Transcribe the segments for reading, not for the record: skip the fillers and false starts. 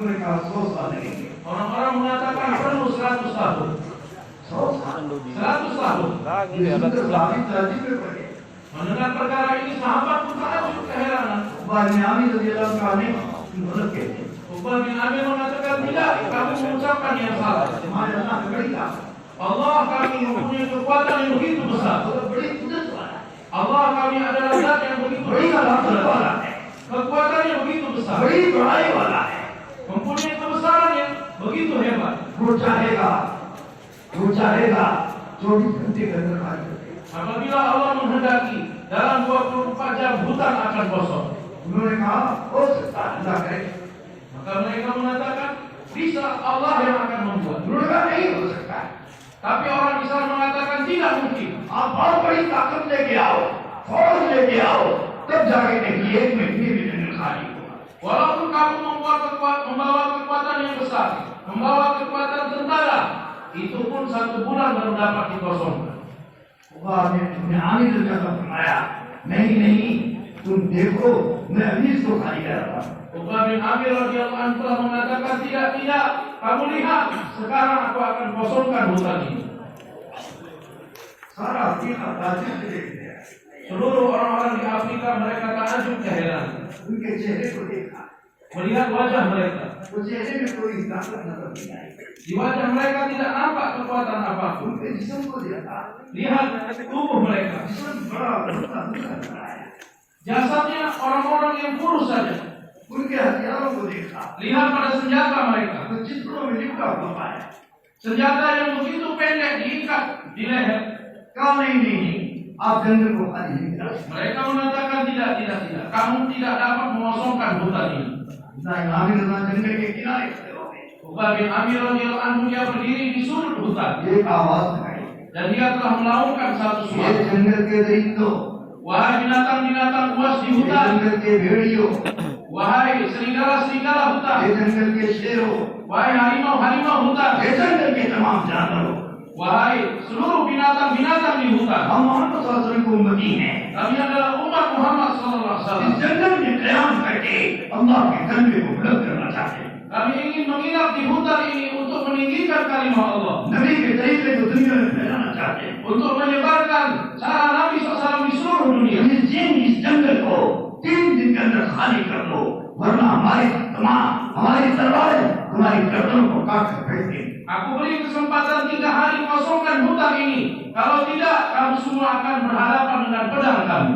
mereka 100 साल लगेंगे। Orang-orang mengatakan perlu 100 tahun. 100 tahun. ये सुंदर साबित तर्जीह पे पड़े। Mendengar perkara ini sahabat pun takjub keheranan. बानियामी रज़ियल्लाहु अन्हु ने गलत कहते हैं। Uqbah bin Amir mengatakan tidak, kamu mengucapkan yang salah. हमारे अल्लाह की बड़ी ताकत, Allah kami mempunyai kekuatan yang begitu besar. और बड़ी कुदरत वाला है, Allah kami adalah zat yang begitu बड़ी besar. ताकत वाला है, Kekuatan yang begitu besar. बड़ी बड़ाई वाला है। Mempunyai kebesaran yang begitu hebat. वो चाहेगा 24 घंटे के अंदर खाली कर देगा। Apabila Allah menghendaki, dalam 24 jam hutan akan kosong. उन्होंने कहा हो सकता है अल्लाह करे, Maka mereka mengatakan bisa Allah yang akan membuat. उन्होंने कहा नहीं हो सकता है। Tapi orang Islam mengatakan tidak mungkin. आप बहुत बड़ी ताकत लेके आओ, फौज लेके आओ, तब जाके देखिए 1 महीने में जंगल खाली होगा। Walaupun kamu membawa kekuatan yang besar, membawa kekuatan tentara, itu pun 1 bulan baru dapat dikosongkan. तुमने आमिर रज़ा का फरमाया नहीं तुम देखो मैं अभी इसको खाली कर रहा हूँ। Uqbah bin Amir radhiyallahu anhu telah mengatakan tidak, kamu lihat sekarang aku akan kosongkan hutan ini. सारा अफ्रीका ताजुब से देखते हैं, Seluruh orang-orang di Afrika mereka takjub keheranan उनके चेहरे को देखा, melihat wajah mereka. वो चेहरे में कोई ताकत नजर नहीं आई, Di wajah mereka tidak nampak kekuatan apapun. उनके जिस्म को देखा, Lihat tubuh mereka, जिस्म बड़ा भरता नजर आया, jasadnya orang-orang yang kurus saja. उनके हथियारों को देखा, Lihat pada senjata mereka, तो चित्रों में लिपटा हुआ पाया। senjata yang begitu pendek diikat di leher. कहा नहीं आप जंगल को खाली नहीं करा सकते। Mereka mengatakan tidak. Kamu tidak dapat mengosongkan hutan ini. Aamir रज़ा जंगल के किनारे खड़े हो गए, Uqbah bin Amir radhiyallahu anhu dia berdiri di sudut hutan एक आवाज लगाई, dan dia telah melaungkan satu ये suara. जंगल के दरिंदों, Wahai binatang-binatang buas di ये hutan, जंगल के भेड़ियों, wahai serigala-serigala hutan, ये जंगल के शेरों, wahai harimau-harimau hutan, ये जंगल के तमाम जानवरों, wahai seluruh binatang-binatang di hutan. हम मोहम्मद सल्लल्लाहु अलैहि वसल्लम को उम्मती हैं। Kami adalah umat Muhammad sallallahu alaihi इस wasallam. जंगल में कयाम करके अल्लाह के कलमे को बुलंद करना चाहते हैं। Kami ingin menginap di hutan ini untuk meninggikan kalimah Allah, नबी के तरीके को दुनिया में फैलाना चाहते हैं। untuk menyebarkan cara Nabi SAW di seluruh dunia. इस जंगल को 3 दिन के अंदर खाली कर दो, वरना हमारी तलवारें तुम्हारी गर्दनों को काट कर फेंक देंगे। Aku beri kesempatan 3 hari kosongkan hutan ini. Kalau tidak, kamu semua akan berhadapan dengan pedang kami.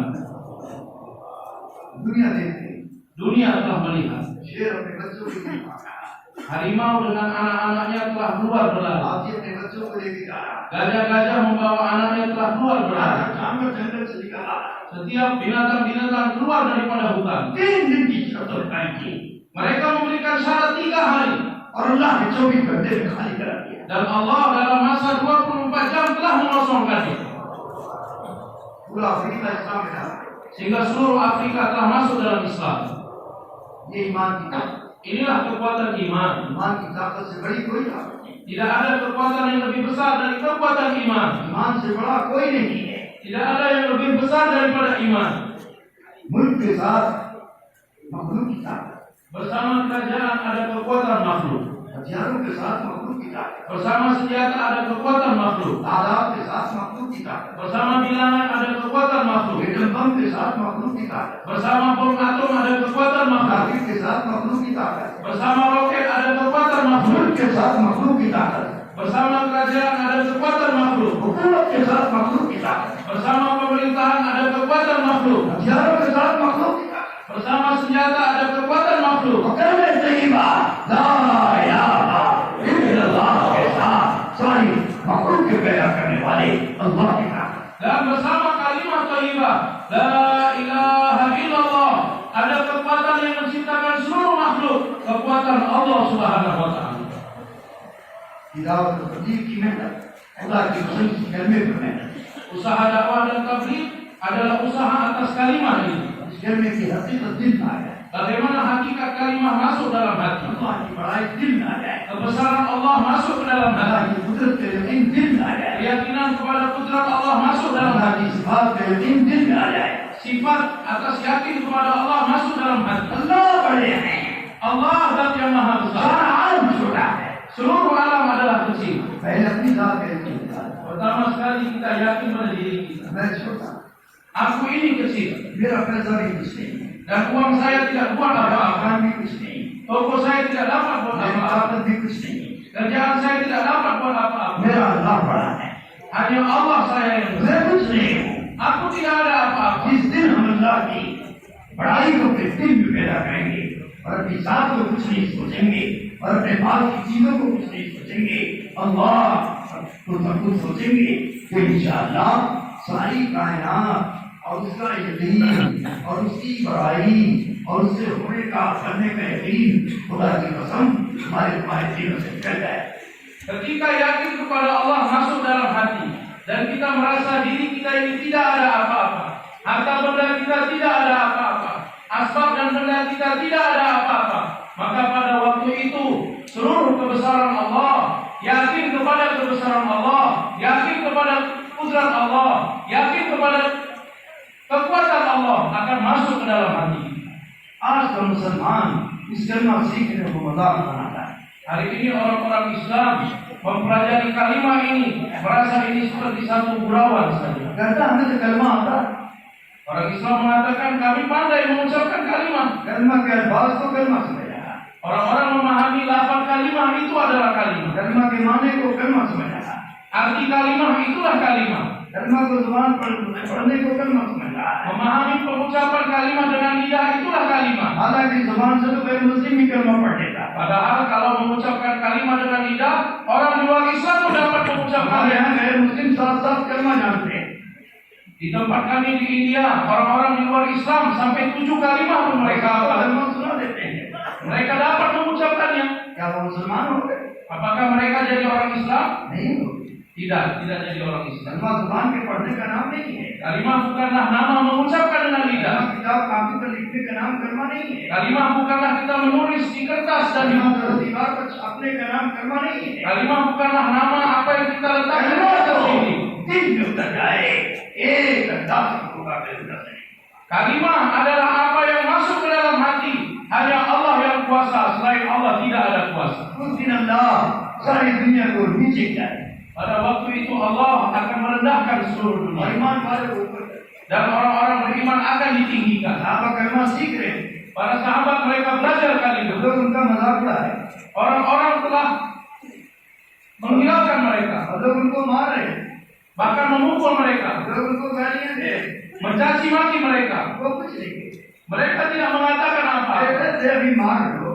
दुनिया देखती, Dunia telah melihat. शेर अपने बच्चों को नहीं पाता, Harimau dengan anak-anaknya telah keluar berlari. हाथी अपने बच्चों को लेके जा रहा, Gajah-gajah membawa anaknya telah keluar berlari. जानवर जंगल से निकल आ रहा। Setiap binatang-binatang keluar daripada hutan. 3 दिन की शर्त कायम की Mereka memberikan syarat 3 hari. और अल्लाह ने 24 घंटे में खाली करा दिया। Dan Allah dalam masa 24 jam telah mengosongkannya. पूरा अफ्रीका इस्लाम में था। Sehingga seluruh Afrika telah masuk dalam Islam. ये ईमान की ताकत, Inilah kekuatan iman. ईमान की ताकत से बड़ी कोई ताकत नहीं, Tidak ada kekuatan yang lebih besar dari kekuatan iman. ईमान से बड़ा कोई नहीं है। Tidak ada yang lebih besar daripada iman. मुल्क के साथ मखलूक की ताकत, Bersama kerajaan ada kekuatan makhluk. हथियारों के साथ मखलूक की ताकत, Bersama senjata ada kekuatan makhluk. तादाद के साथ मखलूक की ताकत, Bersama bilangan ada kekuatan makhluk. Atom bomb के साथ मखलूक की ताकत, Bersama bom atom ada kekuatan makhluk. Rocket के साथ मखलूक की ताकत, Bersama roket ada kekuatan makhluk. मुल्क के साथ मखलूक की ताकत, Bersama kerajaan ada kekuatan makhluk. हुकूमत के साथ मखलूक की ताकत, Bersama pemerintahan ada kekuatan makhluk. हथियारों के साथ मखलूक की ताकत। Bersama senjata ada kekuatan makhluk. कलमे तय्यबा ला इलाहा इल्लल्लाह के साथ सारी मखलूक के पैदा करने वाले अल्लाह की ताकत। Dan bersama kalimat thayyibah la ilaha illallah ada kekuatan yang menciptakan seluruh makhluk, kekuatan Allah Subhanahu wa taala. दावत और तबलीग की मेहनत, खुदा की कसम की कलमे पर मेहनत, Usaha dakwah dan tabligh adalah usaha atas kalimat ini. इस कलमे की हकीकत दिल में आ जाए, Bagaimana hakikat kalimah masuk dalam hati. अल्लाह की बड़ाई दिल में आ जाए, Kebesaran Allah masuk ke dalam अल्लाह hati. की कुदरत का यकीन दिल में आ जाए, Keyakinan kepada kudrat Allah masuk dalam अल्लाह hati. की सिफात का यकीन दिल में आ जाए। Sifat atas yakin kepada Allah masuk dalam hati. अल्लाह बड़े हैं, Allah zat yang maha besar. aku ini kecil. मेरा पैसा भी कुछ नहीं, Dan uang saya tidak buat मेरा apa-apa. मकान भी कुछ नहीं, Toko saya tidak dapat buat मेरी apa-apa. ताकत भी कुछ नहीं, Kerjaan saya tidak dapat buat apa-apa. मेरा अल्लाह बड़ा है। Hanya Allah saya yang besar. मैं कुछ नहीं हूँ। Aku tidak ada apa-apa. जिस दिन हम अल्लाह की बड़ाई को अपने दिल में पैदा करेंगे और अपनी जात को कुछ नहीं सोचेंगे और अपने बाल की चीजों को कुछ नहीं सोचेंगे, अल्लाह को सब कुछ सोचेंगे, तो इंशाअल्लाह सारी कायनात और उसका यकीन और उसकी बड़ाई और उससे होने का करने का यकीन, खुदा की कसम, हमारे दिलों से निकल जाए। Ketika yakin kepada Allah masuk dalam hati dan kita merasa diri kita ini tidak ada apa-apa, harta benda kita tidak ada apa-apa, asbab dan benda kita tidak ada apa-apa, maka pada waktu itu seluruh kebesaran Allah, yakin kepada kebesaran Allah, yakin kepada kudrat Allah, yakin kepada kekuatan Allah akan masuk ke dalam hati. आज का मुसलमान इस कलमा सीखने को मजाक बनाता है। Hari ini orang-orang Islam mempelajari kalimat ini, merasa ini seperti satu gurauan saja. कहता हमें तो कलमा आता है, Orang Islam mengatakan kami pandai mengucapkan kalimat. कलमा के अल्फाज को कलमा समझा, Orang-orang memahami lafaz kalimat itu adalah kalimat. कलमा के माने को कलमा समझा, Arti kalimat itulah kalimat. कलमा को जुबान पर पढ़ने को कलमा समझा है। Memahami pengucapan kalimat dengan lidah itulah kalimat. हालांकि जुबान से तो गैर मुस्लिम भी कलमा पढ़ लेता है। Padahal kalau mengucapkan kalimat dengan lidah, orang di luar Islam pun dapat mengucapkan. हमारे यहाँ गैर मुस्लिम साथ साथ कलमा जानते हैं। Di tempat kami di India, orang-orang di luar Islam sampai 7 kalimat pun mereka hafal. कलमा सुना देते हैं। Mereka dapat mengucapkannya. क्या वो मुसलमान हो गए? Apakah mereka jadi orang Islam? नहीं हो। Tidak jadi orang Islam. कलमा जुबान के पढ़ने का नाम नहीं है। Kalimat bukanlah nama mengucapkan dengan lidah. कलमा किताब कापी पर लिखने का नाम कलमा नहीं है। Kalimat bukanlah kita menulis di kertas dan di कलमा buku. दीवार पर छापने का नाम कलमा नहीं है। Kalimat bukanlah nama apa yang kita letakkan di कलमा atas तो ini. दिल में उतर जाए, एक अंदाज होगा के उतर जाए। Kalimat adalah apa yang masuk ke dalam hati. Hanya Allah yang kuasa, selain Allah tidak ada kuasa. उस दिन अल्लाह सारी दुनिया को नीचे गिराए Pada waktu itu Allah akan merendahkan seluruh और dunia ईमान वाले को ऊपर करे। dan orang-orang beriman akan ditinggikan. साहबा कलमा सीख रहे हैं, Para sahabat mereka belajar kalimat. लोग उनका मजाक उड़ाए Orang-orang telah menghilangkan mereka, और लोग उनको मार रहे हैं, bahkan memukul mereka, लोग उनको गालियां दे रहे हैं। mencaci maki mereka. वो कुछ नहीं किए। Mereka tidak mengatakan apa. कहते अभी मार लो,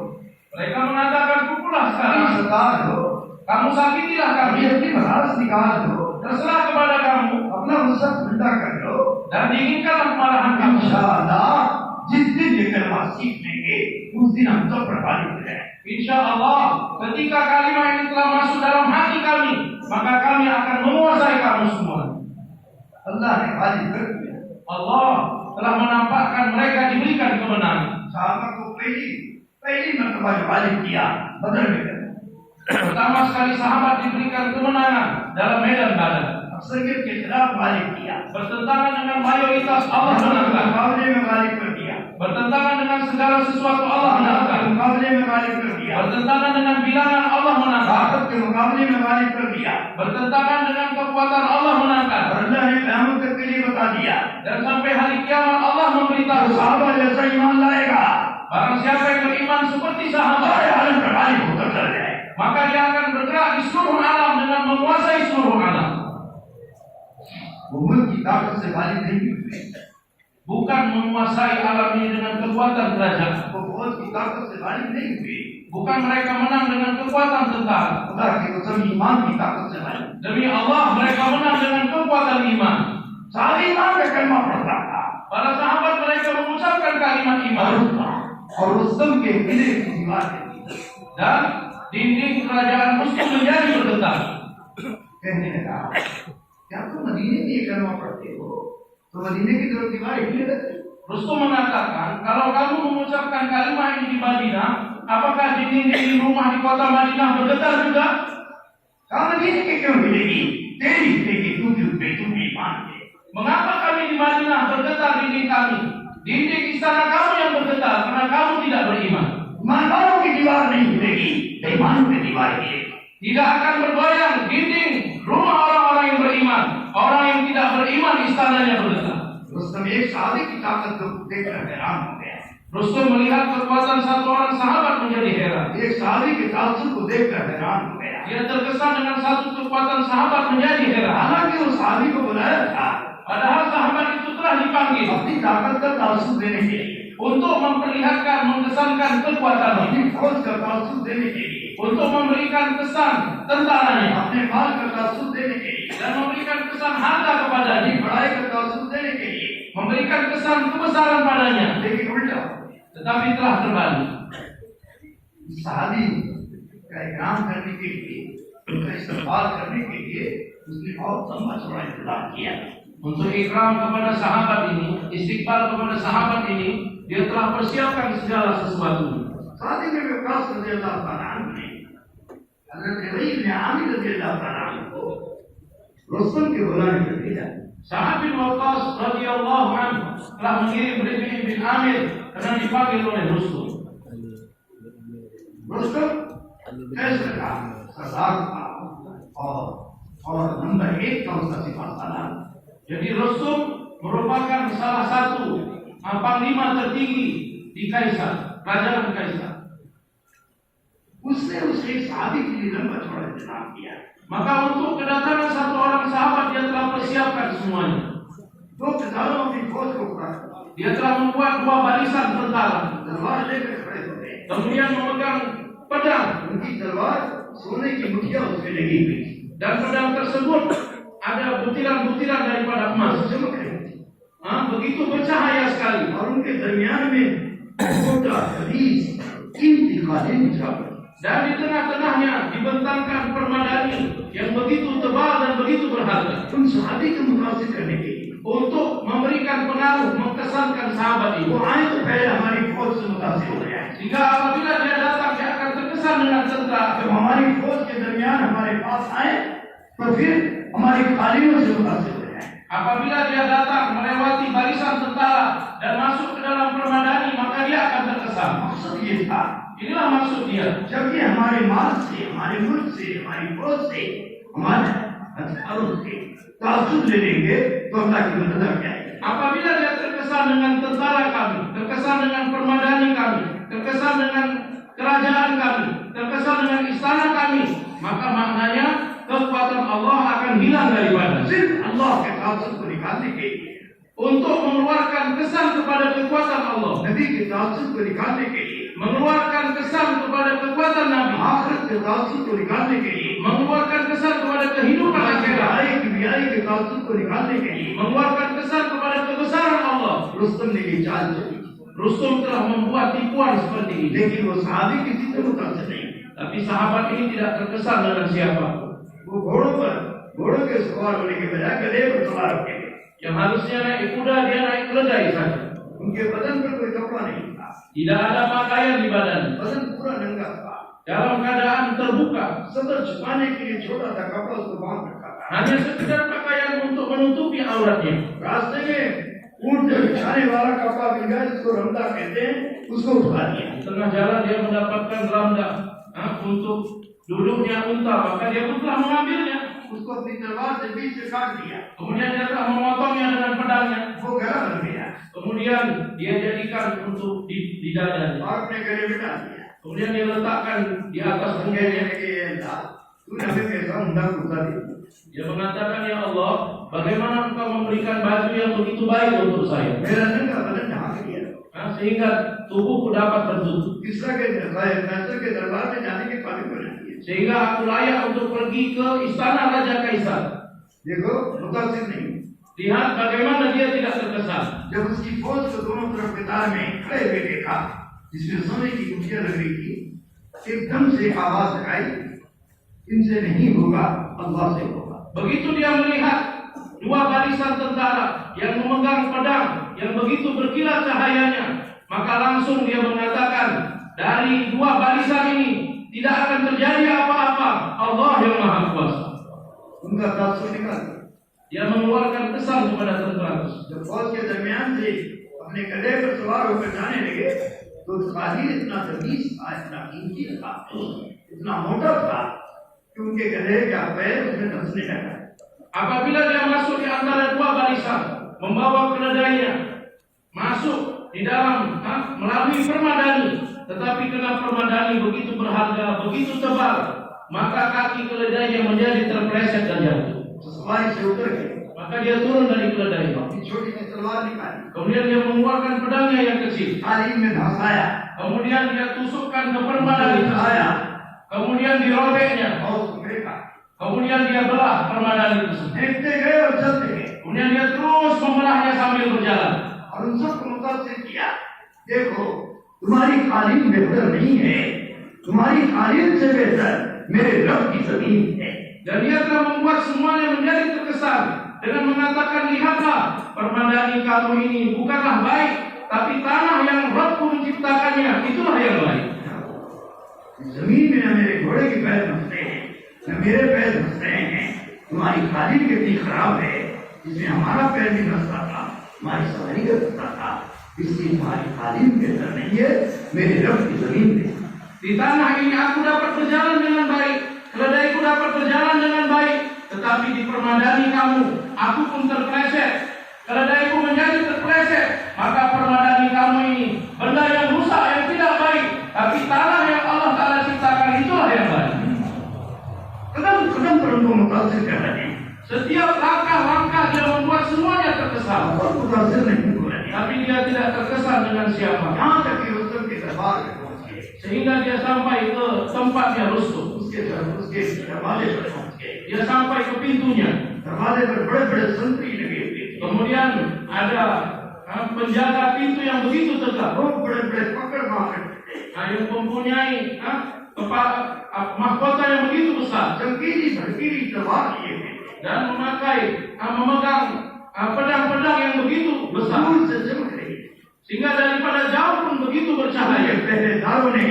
Mereka mengatakan pukullah अभी sekarang. सता लो, Kamu sakitilah अभी kami. अपनी भड़ास निकाल दो, Terserah kepada kamu अपना गुस्सा ठंडा कर लो। dan diinginkanlah kemarahan kamu. इंशाअल्लाह जिस दिन ये कलमा सीख लेंगे उस दिन हम सब प्रभावित हो जाएंगे। Insya Allah, ketika kalimat ini telah masuk dalam hati kami, maka kami akan menguasai kamu semua. अल्लाह ने गालिब कर दिया। Allah telah menampakkan mereka diberikan kemenangan. साहबा को पहली मर्तबा जो गालिब किया बदर में कर। Pertama sekali sahabat diberikan kemenangan dalam medan Badar. अक्सरियत के खिलाफ गालिब किया, Bertentangan dengan mayoritas Allah menangkan. मुकाबले में गालिब कर दिया, Bertentangan dengan segala sesuatu Allah menangkan. मुकाबले में गालिब कर दिया, Bertentangan dengan bilangan Allah menangkan. ताकत के मुकाबले में गालिब कर दिया। Bertentangan dengan kekuatan Allah menangkan. और अल्लाह ने क़यामत तक के लिए बता दिया, Dan sampai hari kiamat Allah memberitahu, साहबा जैसा ईमान लाएगा barang siapa yang beriman seperti sahabat, सारे आलम पर गालिब होकर चल जाए। maka dia akan bergerak di seluruh alam dengan menguasai seluruh alam. वो मुल्क की ताकत से गालिब नहीं हुए, Bukan menguasai alam ini dengan kekuatan kerajaan. वो फौज की ताकत से गालिब नहीं हुए, Bukan mereka menang dengan kekuatan tentara. खुदा की कसम ईमान की ताकत से Ghalib. Demi Allah mereka menang dengan kekuatan iman. सारे ईमान का कलमा पढ़ता था Para sahabat mereka mengucapkan kalimat iman. और रुस्तम के किले की दीवार थी। Dan dinding kerajaan Rustum menjadi bergetar. कहने लगा, क्या तुम मदीने में ये कलमा पढ़ते हो तो मदीने की तरफ दीवार हिलने लगती। Rustum mengatakan, kalau kamu mengucapkan kalimat ini di Madinah, apakah dinding-dinding rumah di kota Madinah bergetar juga? कहा मदीने की क्यों हिलेगी, तेरी हिलेगी, तू भी ईमान ले। Mengapa kami di Madinah bergetar dinding kami? Dinding istana kamu yang bergetar karena kamu tidak beriman. ईमानदारों की दीवार नहीं हिलेगी, बेईमानों की दीवार हिलेगी। Tidak akan bergoyang dinding rumah orang-orang yang beriman. Orang yang tidak beriman istananya bergetar. Rustam एक साहबी की ताकत को देखकर हैरान हो गया। Rustum melihat kekuatan satu orang sahabat menjadi heran. एक साहबी के तासुब को देखकर हैरान हो गया। Dia terkesan dengan satu kekuatan sahabat menjadi heran. हालांकि उस साहबी को बुलाया था Padahal sahabat itu telah dipanggil अपनी ताकत का तासुब देने के लिए, untuk memperlihatkan, mengesankan kekuatannya, अपनी फौज का तासुब देने के लिए, untuk memberikan kesan tentaranya, अपने माल का तासुब देने के लिए, dan memberikan kesan harta kepadanya, अपनी बड़ाई का तासुब देने के लिए, memberikan kesan kebesaran padanya. लेकिन उल्टा Tetapi telah terbalik. साहबी का इकराम करने के लिए, उनका इस्तेमाल करने के लिए उसने बहुत लंबा चौड़ा इंतजाम किया। Untuk ikram kepada sahabat ini, istiqbal kepada sahabat ini, dia telah persiapkan segala sesuatu. शादी में विकास रजी अल्लाह तआला अन्हु ने हजरत रबी इब्न आमिर रजी अल्लाह तआला अन्हु को रुस्तम के बुलाने पर भेजा। Sa'ad bin Waqqas radhiyallahu anhu telah mengirim Rabi' bin Amir karena dipanggil oleh Rustum. Rustam कैसे का सरदार था और नंबर 1 का उसका सिपा सालार। Jadi Rustum merupakan salah satu panglima tertinggi di Kaisar, kerajaan Kaisar. उसने उस एक सहाबी के लिए लंबा चौड़ा इंतजाम किया। Maka untuk kedatangan satu orang sahabat dia telah persiapkan semuanya. दो किसानों अपनी फौज को खड़ा किया, Dia telah membuat 2 barisan tentara, तलवार लेकर खड़े हो गए। kemudian memegang pedang, उनकी तलवार सोने की मुठिया उसमें लगी हुई थी, dan pedang tersebut ada butiran-butiran daripada emas. चमक रही थी Begitu bercahaya sekali. और उनके दरमियान में छोटा खलीज कीमती कालीन बिछा पड़ा। Dan di tengah-tengahnya dibentangkan permadani yang begitu tebal dan begitu berharga उन सहाबी को मुतासिर करने के लिए untuk memberikan pengaruh, mengesankan sahabat वो itu. आए तो पहले हमारी फौज से मुतासिर हो जाए। Sehingga apabila dia datang, dia akan terkesan dengan tentara. जब हमारी फौज के दरमियान हमारे पास आए तो फिर हमारी कालीनों से मुतासिर हो जाए। Apabila dia datang melewati barisan tentara dan masuk ke dalam permadani, maka dia akan terkesan. मकसद ये था, Inilah maksud dia. जब ये हमारे माल से, हमारे मुल्क से, हमारी फौज से, हमारे हथियारों से तासुब ले लेंगे तो अल्लाह की मदद आ जाएगी। Apabila dia terkesan dengan tentara kami, terkesan dengan permadani kami, terkesan dengan kerajaan kami, terkesan dengan istana kami, maka maknanya kekuatan Allah akan hilang daripada. सिर्फ अल्लाह के तासुब को निकालने के लिए, Untuk mengeluarkan kesan kepada kekuatan Allah, नबी के तासुब को निकालने के लिए, mengeluarkan kesan kepada kekuatan Nabi, आखिरत के तासुब को निकालने के लिए, mengeluarkan kesan kepada kehidupan akhirat, किबियाई के तासुब को निकालने के लिए mengeluarkan kesan kepada kebesaran Allah. Rustam ने ये चाल चली, Rustum telah membuat tipuan seperti ini. लेकिन वो सहाबी किसी से मुतासिर नहीं। Tapi sahabat ini tidak terkesan dengan siapa. वो घोड़ों के सवार होने के बजाय गधे पर सवार होके गए। Yang harusnya naik kuda, dia naik keledai saja. उनके बदन पर कोई कपड़ा नहीं था, Tidak ada pakaian di badan. बदन पूरा नंगा था। Dalam keadaan terbuka. सदर छुपाने के लिए छोटा सा कपड़ा उसको बांध रखा था। Hanya sekedar pakaian untuk menutupi auratnya. रास्ते में ऊंट पे बिछाने वाला कपड़ा मिल गया जिसको रमदा कहते हैं, उसको उठा लिया। Di tengah jalan dia mendapatkan ramda untuk duduknya unta, maka dia pun telah mengambilnya. उसको अपनी तलवार से बीच से काट दिया, Kemudian dia telah memotongnya dengan pedangnya. वो गला बन गया Kemudian dia jadikan untuk di dadanya. और अपने गले में डाल दिया। Kemudian dia letakkan di atas कहने punggungnya. लगे, "ये अल्लाह, तूने हमें कैसा ऊंधा कुर्ता दिया?" Dia mengatakan, ya Allah, bagaimana engkau memberikan baju yang begitu baik untuk saya, मेरा नंगा बदन ढांक दिया। sehingga tubuhku dapat tertutup, Keesara के फैसले के दरबार में जाने के काबिल बना दिया। sehingga aku layak untuk pergi ke istana Raja Kaisar. देखो, मुतासिर नहीं। Lihat bagaimana dia tidak terkesan. जब उसकी फौज को दोनों तरफ कतार में खड़े हुए देखा, जिसमें सोने की मुठियां लग रही थी, एकदम से आवाज लगाई, इनसे नहीं होगा, अल्लाह से होगा। Begitu dia melihat 2 barisan tentara yang memegang pedang yang begitu berkilat cahayanya, maka langsung dia mengatakan, dari 2 barisan ini tidak akan terjadi apa-apa, Allah yang Maha Kuasa. उनका तासुर निकाल दिया। Dia mengeluarkan kesan kepada tentara. जब फौज के दरमियान से अपने गधे पर सवार होकर जाने लगे, तो खाली इतना तमीज था, इतना कीमती था, इतना मोटा था कि उनके गधे का पैर उसमें धंसने लगा। Apabila dia masuk di antara 2 barisan, membawa keledainya masuk di dalam melalui permadani, tetapi karena permadani begitu berharga, begitu tebal, maka kaki keledainya menjadi terpeleset dan jatuh. सवारी से उतर गए, Maka dia turun dari keledai. अपनी छोटी सी तलवार निकाली, Kemudian dia mengeluarkan pedangnya yang kecil. तालीम में धंसाया, Kemudian dia tusukkan ke permadani उठाया tersebut. Kemudian dirobeknya. और उसको फेंका। Kemudian dia belah permadani tersebut. देखते गए और चलते गए Kemudian dia terus membelahnya sambil berjalan. और उन सबको मुतासिर किया, देखो तुम्हारी कालीन बेहतर नहीं है, तुम्हारी कालीन से बेहतर मेरे रब की जमीन है। Dan dia telah membuat semuanya menjadi terkesan dengan mengatakan, lihatlah permadani kamu ini bukanlah baik, tapi tanah yang Rabbku menciptakannya itulah yang baik. जमीन में न मेरे घोड़े के पैर धंसते हैं, न मेरे पैर धंस रहे हैं। तुम्हारी कालीन कितनी खराब है, जिसमें हमारा पैर भी धंसता था, हमारी सवारी का धंसता था, इसलिए तुम्हारी कालीन बेहतर नहीं है, मेरे रब की जमीन बेहतर। Di tanah ini aku dapat berjalan dengan baik, keledaiku dapat berjalan dengan baik, tetapi di permadani kamu, aku pun terpeleset, keledaiku menjadi terpeleset. Maka permadani kamu ini benda yang rusak, yang tidak baik, tapi tanah yang Allah Ta'ala ciptakan itulah yang baik. कदम पर उनको मुतासिर कर रहे हैं, Setiap langkah-langkah dia membuat semuanya terkesan, और मुतासिर नहीं हो रहे हैं। tapi dia tidak terkesan dengan siapa. यहाँ तक कि रुस्तम के दरबार में पहुंच गए, Sehingga dia sampai ke tempatnya Rustum. उसके दरवाजे पर पहुंच गए। Dia sampai ke pintunya. दरवाजे पर बड़े बड़े संतरी लगे हुए थे, Kemudian ada penjaga pintu yang begitu tegak, बहुत बड़े बड़े पकड़ मार थे, yang mempunyai mahkota yang begitu besar जंगीली भड़कीली तलवार लिए हुए थे, dan memegang pedang-pedang yang begitu besar, दूर से चमक रही थी। sehingga daripada jauh pun begitu ये bercahaya. पहरेदारों ने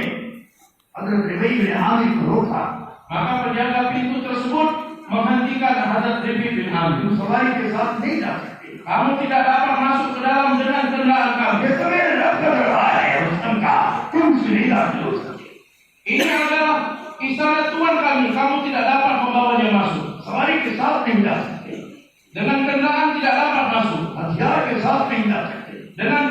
हजरत रिबई ने आमिर को रोका, Maka penjaga pintu tersebut menghentikan Hazrat Rabi bin Amir. तुम सवारी के साथ नहीं जा सकते, Kamu tidak dapat masuk ke dalam dengan kendaraan kamu. ये तो मेरे रब का दरबार है रुस्तम का, तुम उसमें नहीं दाखिल हो सकते। Ini adalah istana Tuhan kami, kamu tidak dapat membawanya masuk. सवारी के साथ नहीं जा सकते, Dengan kendaraan tidak dapat masuk. हथियार के साथ नहीं जा सकते। Dengan